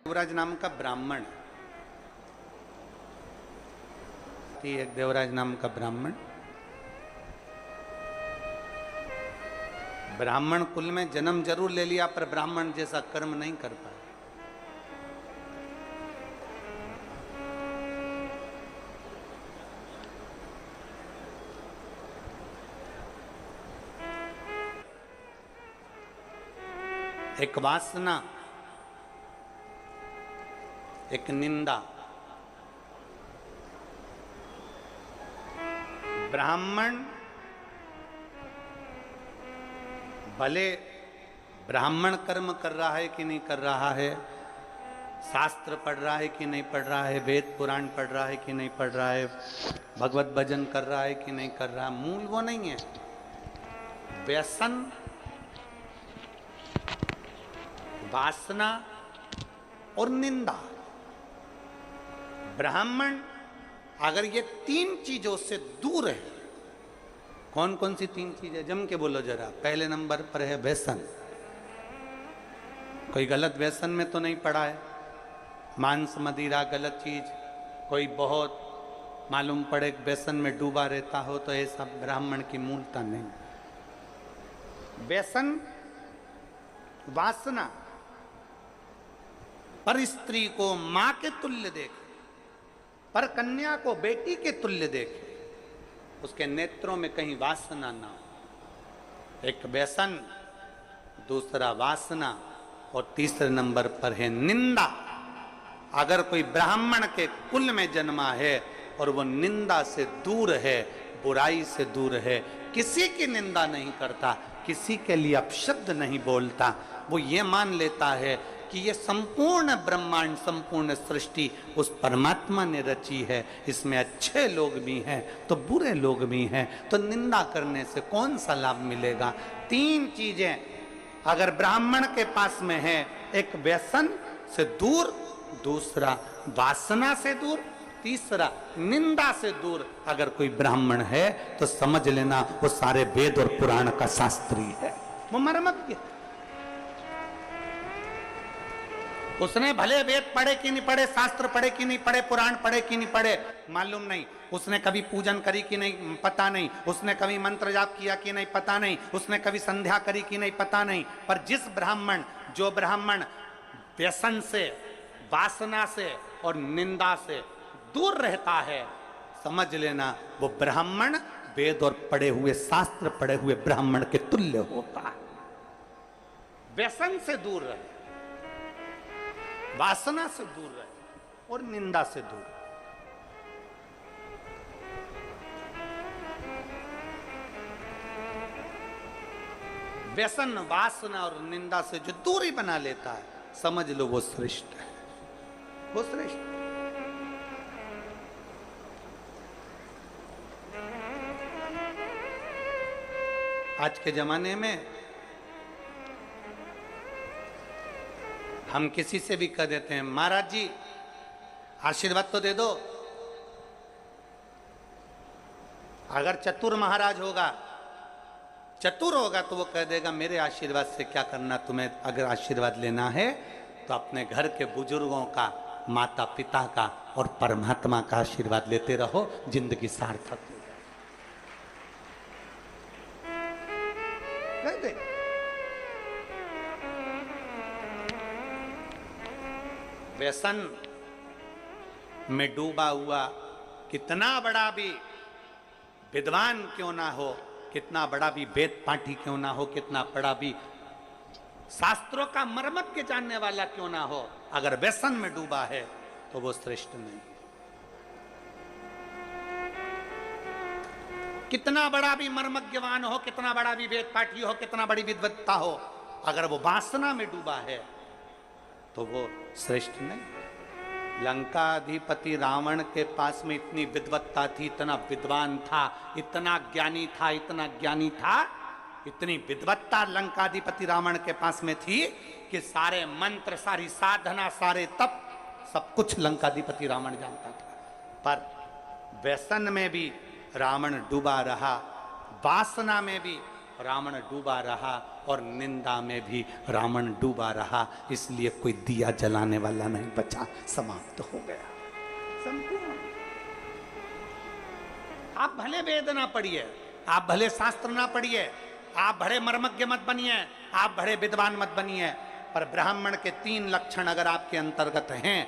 देवराज नाम का ब्राह्मण, एक देवराज नाम का ब्राह्मण, ब्राह्मण कुल में जन्म जरूर ले लिया पर ब्राह्मण जैसा कर्म नहीं कर पाया। एक वासना, एक निंदा। ब्राह्मण भले ब्राह्मण कर्म कर रहा है कि नहीं कर रहा है, शास्त्र पढ़ रहा है कि नहीं पढ़ रहा है, वेद पुराण पढ़ रहा है कि नहीं पढ़ रहा है, भगवत भजन कर रहा है कि नहीं कर रहा, मूल वो नहीं है। व्यसन, वासना और निंदा। ब्राह्मण अगर ये तीन चीजों से दूर है, कौन कौन सी तीन चीजें जम के बोलो जरा। पहले नंबर पर है व्यसन। कोई गलत व्यसन में तो नहीं पड़ा है, मांस मदिरा गलत चीज, कोई बहुत मालूम पड़े व्यसन में डूबा रहता हो तो ऐसा ब्राह्मण की मूलता नहीं। व्यसन, वासना, पर स्त्री को मां के तुल्य देखे, पर कन्या को बेटी के तुल्य देखे, उसके नेत्रों में कहीं वासना ना हो। एक व्यसन, दूसरा वासना और तीसरे नंबर पर है निंदा। अगर कोई ब्राह्मण के कुल में जन्मा है और वो निंदा से दूर है, बुराई से दूर है, किसी की निंदा नहीं करता, किसी के लिए अपशब्द नहीं बोलता, वो ये मान लेता है कि ये संपूर्ण ब्रह्मांड, संपूर्ण सृष्टि उस परमात्मा ने रची है, इसमें अच्छे लोग भी हैं तो बुरे लोग भी हैं, तो निंदा करने से कौन सा लाभ मिलेगा। तीन चीजें अगर ब्राह्मण के पास में है, एक व्यसन से दूर, दूसरा वासना से दूर, तीसरा निंदा से दूर अगर कोई ब्राह्मण है तो समझ लेना वो सारे वेद और पुराण का शास्त्री है, वो मर्मज्ञ। उसने भले वेद पढ़े कि नहीं पढ़े, शास्त्र पढ़े कि नहीं पढ़े, पुराण पढ़े कि नहीं पढ़े, मालूम नहीं। उसने कभी पूजन करी कि नहीं, पता नहीं। उसने कभी मंत्र जाप किया कि नहीं, पता नहीं। उसने कभी संध्या करी कि नहीं, पता नहीं। पर जिस ब्राह्मण, जो ब्राह्मण व्यसन से, वासना से और निंदा से दूर रहता है, समझ लेना वो ब्राह्मण वेद और पढ़े हुए, शास्त्र पढ़े हुए ब्राह्मण के तुल्य होता है। व्यसन से दूर रहे, वासना से दूर रहे और निंदा से दूर। व्यसन, वासना और निंदा से जो दूरी बना लेता है, समझ लो वो श्रेष्ठ है, वो श्रेष्ठ। आज के जमाने में हम किसी से भी कह देते हैं, महाराज जी आशीर्वाद तो दे दो। अगर चतुर महाराज होगा, चतुर होगा तो वो कह देगा मेरे आशीर्वाद से क्या करना, तुम्हें अगर आशीर्वाद लेना है तो अपने घर के बुजुर्गों का, माता पिता का और परमात्मा का आशीर्वाद लेते रहो, जिंदगी सार्थक हो जाए। व्यसन में डूबा हुआ कितना बड़ा भी विद्वान क्यों ना हो, कितना बड़ा भी वेद पाठी क्यों ना हो, कितना बड़ा भी शास्त्रों का मर्मज्ञ जानने वाला क्यों ना हो, अगर व्यसन में डूबा है तो वो श्रेष्ठ नहीं। कितना बड़ा भी मर्मज्ञवान हो, कितना बड़ा भी वेद पाठी हो, कितना बड़ी विद्वत्ता हो, अगर वो वासना में डूबा है तो वो श्रेष्ठ नहीं। लंकाधिपति रावण के पास में इतनी विद्वत्ता थी, इतना विद्वान था, इतना ज्ञानी था, इतना ज्ञानी था, इतनी विद्वत्ता लंकाधिपति रावण के पास में थी कि सारे मंत्र, सारी साधना, सारे तप, सब कुछ लंकाधिपति रावण जानता था। पर व्यसन में भी रावण डूबा रहा, वासना में भी रावण डूबा रहा और निंदा में भी रावण डूबा रहा, इसलिए कोई दिया जलाने वाला नहीं बचा, समाप्त हो गया संपूर्ण। आप भले वेद ना पढ़िए, आप भले शास्त्र ना पढ़िए, आप भले मर्मज्ञ मत बनिए, आप भले विद्वान मत बनिए, पर ब्राह्मण के 3 लक्षण अगर आपके अंतर्गत हैं,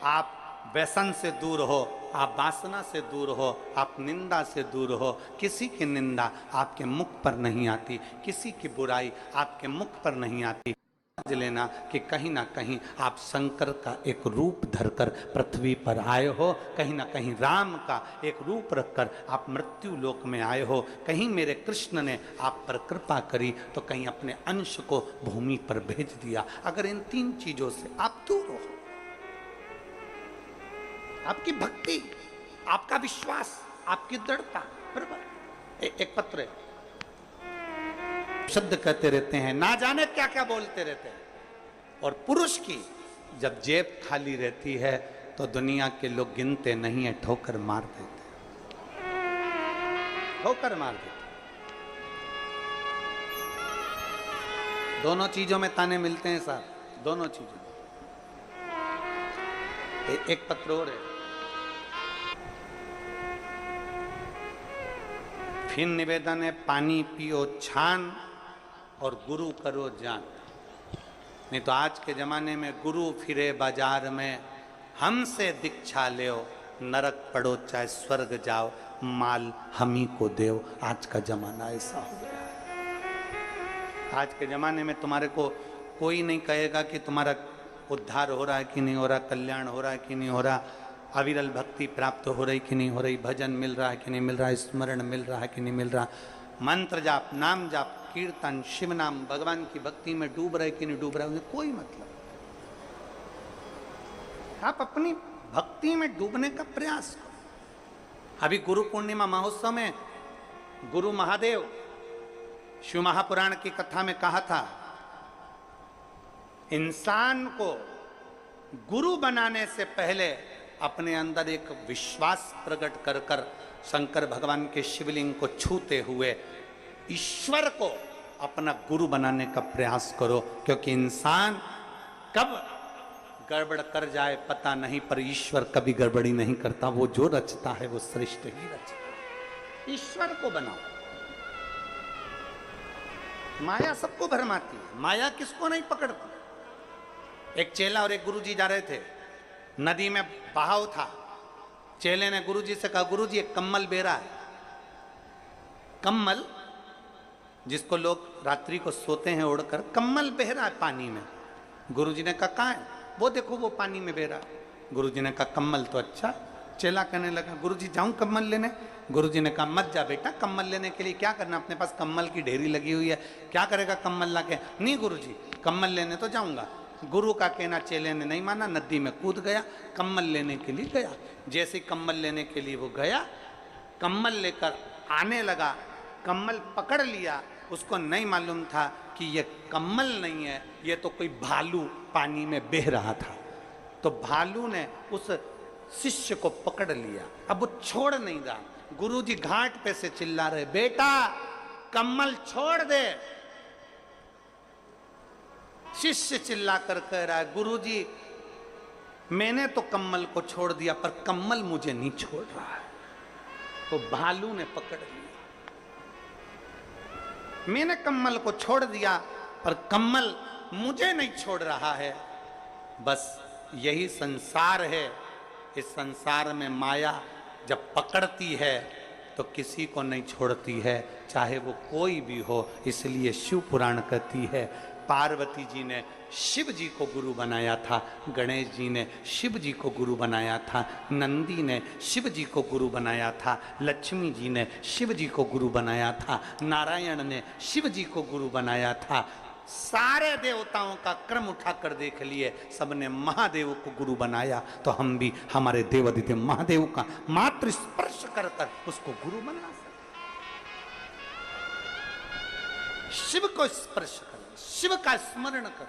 आप व्यसन से दूर हो, आप वासना से दूर हो, आप निंदा से दूर हो, किसी की निंदा आपके मुख पर नहीं आती, किसी की बुराई आपके मुख पर नहीं आती। समझ लेना कि कहीं ना कहीं आप शंकर का एक रूप धरकर पृथ्वी पर आए हो, कहीं ना कहीं राम का एक रूप रखकर आप मृत्यु लोक में आए हो, कहीं मेरे कृष्ण ने आप पर कृपा करी तो कहीं अपने अंश को भूमि पर भेज दिया। अगर इन 3 चीजों से आप दूर हो, आपकी भक्ति, आपका विश्वास, आपकी दृढ़ता, बराबर। एक पत्र है, शब्द कहते रहते हैं, ना जाने क्या क्या बोलते रहते हैं, और पुरुष की जब जेब खाली रहती है तो दुनिया के लोग गिनते नहीं है, ठोकर मार देते, ठोकर मार देते। दोनों चीजों में ताने मिलते हैं साहब, दोनों चीजों। एक पत्र और है, फिर निवेदन है, पानी पियो छान और गुरु करो जान। नहीं तो आज के जमाने में गुरु फिरे बाजार में, हमसे दीक्षा ले, नरक पड़ो चाहे स्वर्ग जाओ, माल हम ही को देव। आज का जमाना ऐसा हो गया है। आज के जमाने में तुम्हारे को कोई नहीं कहेगा कि तुम्हारा उद्धार हो रहा है कि नहीं हो रहा, कल्याण हो रहा है कि नहीं हो रहा, अविरल भक्ति प्राप्त हो रही कि नहीं हो रही, भजन मिल रहा है कि नहीं मिल रहा, स्मरण मिल रहा है कि नहीं मिल रहा, मंत्र जाप, नाम जाप, कीर्तन, शिव नाम, भगवान की भक्ति में डूब रहे कि नहीं डूब रहे, उन्हें कोई मतलब। आप अपनी भक्ति में डूबने का प्रयास करो। अभी गुरु पूर्णिमा महोत्सव में गुरु महादेव शिव महापुराण की कथा में कहा था, इंसान को गुरु बनाने से पहले अपने अंदर एक विश्वास प्रकट कर कर शंकर भगवान के शिवलिंग को छूते हुए ईश्वर को अपना गुरु बनाने का प्रयास करो, क्योंकि इंसान कब गड़बड़ कर जाए पता नहीं, पर ईश्वर कभी गड़बड़ी नहीं करता। वो जो रचता है वो श्रेष्ठ ही रचता है। ईश्वर को बनाओ। माया सबको भरमाती है, माया किसको नहीं पकड़ती। एक चेला और एक गुरुजी जा रहे थे, नदी में बहाव था। चेले ने गुरुजी से कहा, गुरुजी एक कम्मल बेरा है। कम्मल जिसको लोग रात्रि को सोते हैं ओढ़कर, कम्मल बह रहा है पानी में। गुरुजी ने कहा कहाँ है? वो देखो वो पानी में बह रहा है। गुरुजी ने कहा कम्मल तो अच्छा। चेला कहने लगा, गुरुजी जाऊं कम्मल लेने? गुरुजी ने कहा मत जा बेटा, कम्मल लेने के लिए क्या करना, अपने पास कम्मल की ढेरी लगी हुई है, क्या करेगा कम्मल ला के? नहीं गुरुजी, कम्मल लेने तो जाऊंगा। गुरु का कहना चेले ने नहीं माना, नदी में कूद गया, कम्मल लेने के लिए गया। जैसे कम्मल लेने के लिए वो गया, कम्मल लेकर आने लगा, कम्मल पकड़ लिया। उसको नहीं मालूम था कि ये कम्मल नहीं है, ये तो कोई भालू पानी में बह रहा था। तो भालू ने उस शिष्य को पकड़ लिया, अब वो छोड़ नहीं रहा। गुरुजी घाट पे से चिल्ला रहे, बेटा कम्मल छोड़ दे। शिष्य चिल्लाकर कह रहा है, गुरुजी मैंने तो कम्मल को छोड़ दिया, पर कम्मल मुझे नहीं छोड़ रहा है। तो भालू ने पकड़ लिया, मैंने कम्मल को छोड़ दिया पर कम्मल मुझे नहीं छोड़ रहा है। बस यही संसार है। इस संसार में माया जब पकड़ती है तो किसी को नहीं छोड़ती है, चाहे वो कोई भी हो। इसलिए शिव पुराण कहती है, पार्वती जी ने शिव जी को गुरु बनाया था, गणेश जी ने शिव जी को गुरु बनाया था, नंदी ने शिव जी को गुरु बनाया था, लक्ष्मी जी ने शिव जी को गुरु बनाया था, नारायण ने शिव जी को गुरु बनाया था। सारे देवताओं का क्रम उठाकर देख लिए, सबने महादेव को गुरु बनाया। तो हम भी हमारे देवादिदेव महादेव का मात्र स्पर्श कर कर उसको गुरु बना सकते। शिव को स्पर्श कर, शिव का स्मरण कर।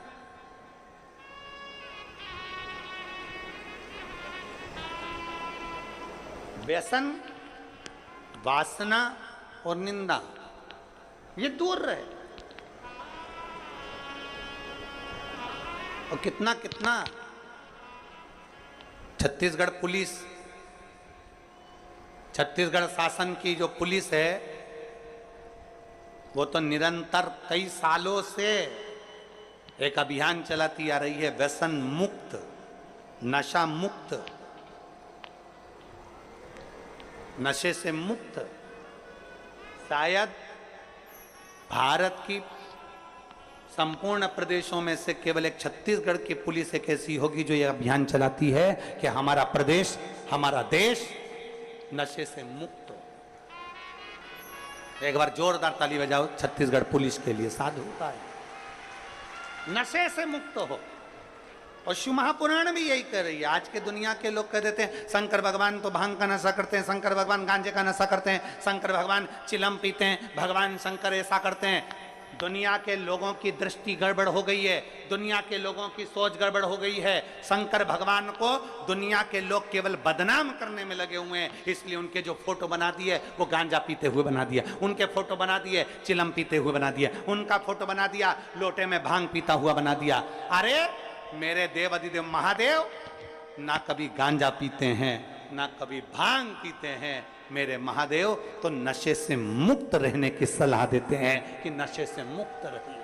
व्यसन, वासना और निंदा ये दूर रहे। और कितना कितना छत्तीसगढ़ पुलिस, छत्तीसगढ़ शासन की जो पुलिस है वो तो निरंतर कई सालों से एक अभियान चलाती आ रही है, व्यसन मुक्त, नशा मुक्त, नशे से मुक्त। शायद भारत की संपूर्ण प्रदेशों में से केवल एक छत्तीसगढ़ की पुलिस एक ऐसी होगी जो यह अभियान चलाती है कि हमारा प्रदेश, हमारा देश नशे से मुक्त हो। एक बार जोरदार ताली बजाओ छत्तीसगढ़ पुलिस के लिए, साधु होता है, नशे से मुक्त हो। और शिव महापुराण भी यही कर रही है। आज के दुनिया के लोग कह देते हैं शंकर भगवान तो भांग का नशा करते हैं, शंकर भगवान गांजे का नशा करते हैं, शंकर भगवान चिलम पीते हैं, भगवान शंकर ऐसा करते हैं। दुनिया के लोगों की दृष्टि गड़बड़ हो गई है, दुनिया के लोगों की सोच गड़बड़ हो गई है। शंकर भगवान को दुनिया के लोग केवल बदनाम करने में लगे हुए हैं, इसलिए उनके जो फोटो बना दिए वो गांजा पीते हुए बना दिया, उनके फोटो बना दिए चिलम पीते हुए बना दिया, उनका फोटो बना दिया लोटे में भांग पीता हुआ बना दिया। अरे मेरे देव अधिदेव महादेव ना कभी गांजा पीते हैं ना कभी भांग पीते हैं। मेरे महादेव तो नशे से मुक्त रहने की सलाह देते हैं कि नशे से मुक्त रहिए,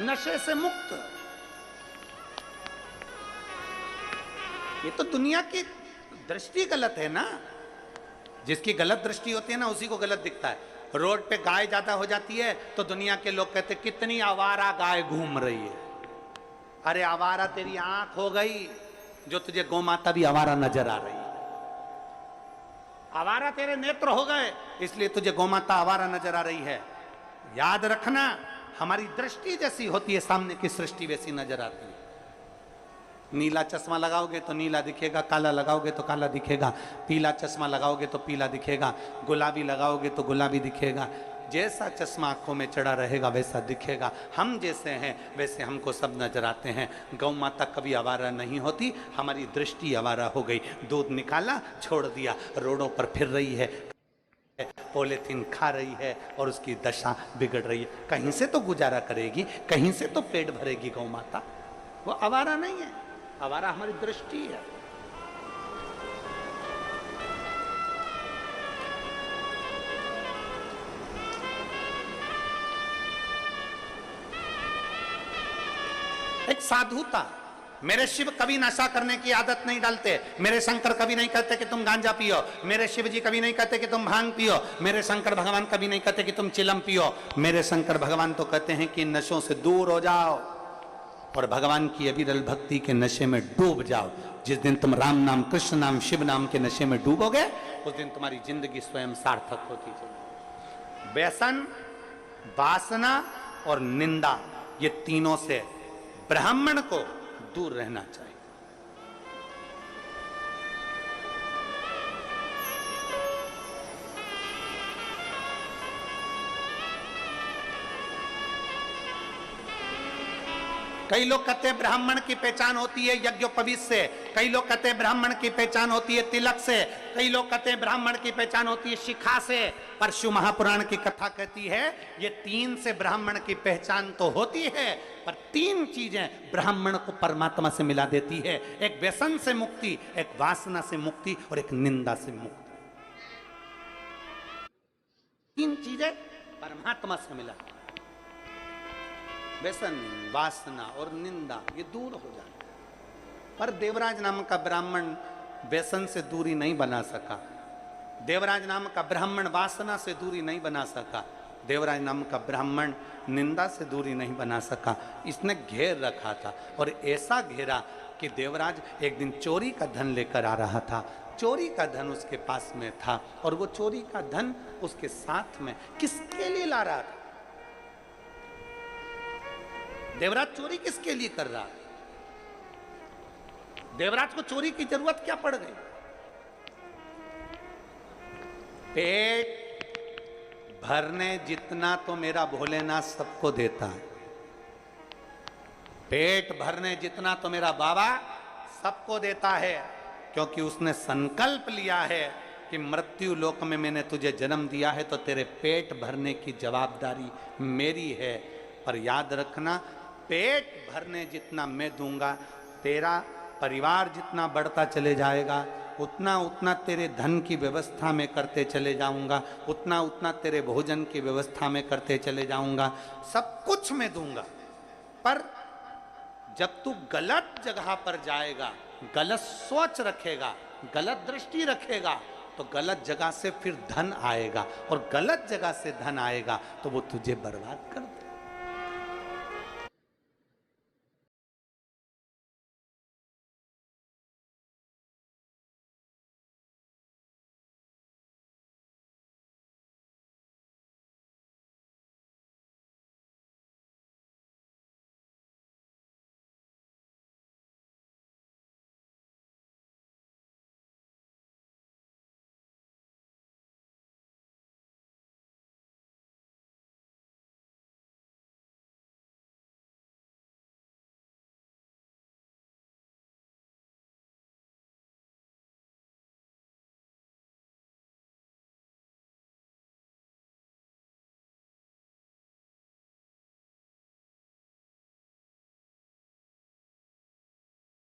नशे से मुक्त। ये तो दुनिया की दृष्टि गलत है ना, जिसकी गलत दृष्टि होती है ना उसी को गलत दिखता है। रोड पे गाय ज्यादा हो जाती है तो दुनिया के लोग कहते कितनी आवारा गाय घूम रही है। अरे आवारा तेरी आंख हो गई जो तुझे गौ माता भी आवारा नजर आ रही है। आवारा तेरे नेत्र हो गए इसलिए तुझे गौ माता आवारा नजर आ रही है। याद रखना हमारी दृष्टि जैसी होती है सामने की सृष्टि वैसी नजर आती है। नीला चश्मा लगाओगे तो नीला दिखेगा, काला लगाओगे तो काला दिखेगा, पीला चश्मा लगाओगे तो पीला दिखेगा, गुलाबी लगाओगे तो गुलाबी दिखेगा। जैसा चश्मा आंखों में चढ़ा रहेगा वैसा दिखेगा। हम जैसे हैं वैसे हमको सब नजर आते हैं। गौ माता कभी आवारा नहीं होती, हमारी दृष्टि आवारा हो गई। दूध निकाला छोड़ दिया, रोडों पर फिर रही है, पॉलीथीन खा रही है और उसकी दशा बिगड़ रही है। कहीं से तो गुजारा करेगी, कहीं से तो पेट भरेगी गौ माता। वो आवारा नहीं है, आवारा हमारी दृष्टि है। एक साधुता। मेरे शिव कभी नशा करने की आदत नहीं डालते, मेरे शंकर कभी नहीं कहते कि तुम गांजा पियो, मेरे शिव जी कभी नहीं कहते कि तुम भांग पियो, मेरे शंकर भगवान कभी नहीं कहते कि तुम चिलम पियो। मेरे शंकर भगवान तो कहते हैं कि नशों से दूर हो जाओ और भगवान की अविरल भक्ति के नशे में डूब जाओ। जिस दिन तुम राम नाम, कृष्ण नाम, शिव नाम के नशे में डूबोगे उस दिन तुम्हारी जिंदगी स्वयं सार्थक होती चलेगी। व्यसन, वासना और निंदा, ये तीनों से ब्राह्मण को दूर रहना चाहिए। कई लोग कहते हैं ब्राह्मण की पहचान होती है यज्ञोपवीत से, कई लोग कहते हैं ब्राह्मण की पहचान होती है तिलक से, कई लोग कहते हैं ब्राह्मण की पहचान होती है शिखा से। पर शिव महापुराण की कथा कहती है ये तीन से ब्राह्मण की पहचान तो होती है, पर तीन चीजें ब्राह्मण को परमात्मा से मिला देती है। एक व्यसन से मुक्ति, एक वासना से मुक्ति और एक निंदा से मुक्ति। तीन चीजें परमात्मा से मिला, व्यसन, वासना और निंदा, ये दूर हो जाए। पर देवराज नाम का ब्राह्मण व्यसन से दूरी नहीं बना सका, देवराज नाम का ब्राह्मण वासना से दूरी नहीं बना सका, देवराज नाम का ब्राह्मण निंदा से दूरी नहीं बना सका। इसने घेर रखा था और ऐसा घेरा कि देवराज एक दिन चोरी का धन लेकर आ रहा था। चोरी का धन उसके पास में था और वो चोरी का धन उसके साथ में किसके लिए ला रहा था? देवराज चोरी किसके लिए कर रहा है? देवराज को चोरी की जरूरत क्या पड़ गई? पेट भरने जितना तो मेरा भोलेनाथ सबको देता है, पेट भरने जितना तो मेरा बाबा सबको देता है, क्योंकि उसने संकल्प लिया है कि मृत्यु लोक में मैंने तुझे जन्म दिया है तो तेरे पेट भरने की जवाबदारी मेरी है। पर याद रखना पेट भरने जितना मैं दूंगा, तेरा परिवार जितना बढ़ता चले जाएगा, उतना उतना तेरे धन की व्यवस्था में करते चले जाऊंगा, उतना उतना तेरे भोजन की व्यवस्था में करते चले जाऊंगा, सब कुछ मैं दूंगा। पर जब तू गलत जगह पर जाएगा, गलत सोच रखेगा, गलत दृष्टि रखेगा, तो गलत जगह से फिर धन आएगा, और गलत जगह से धन आएगा तो वो तुझे बर्बाद कर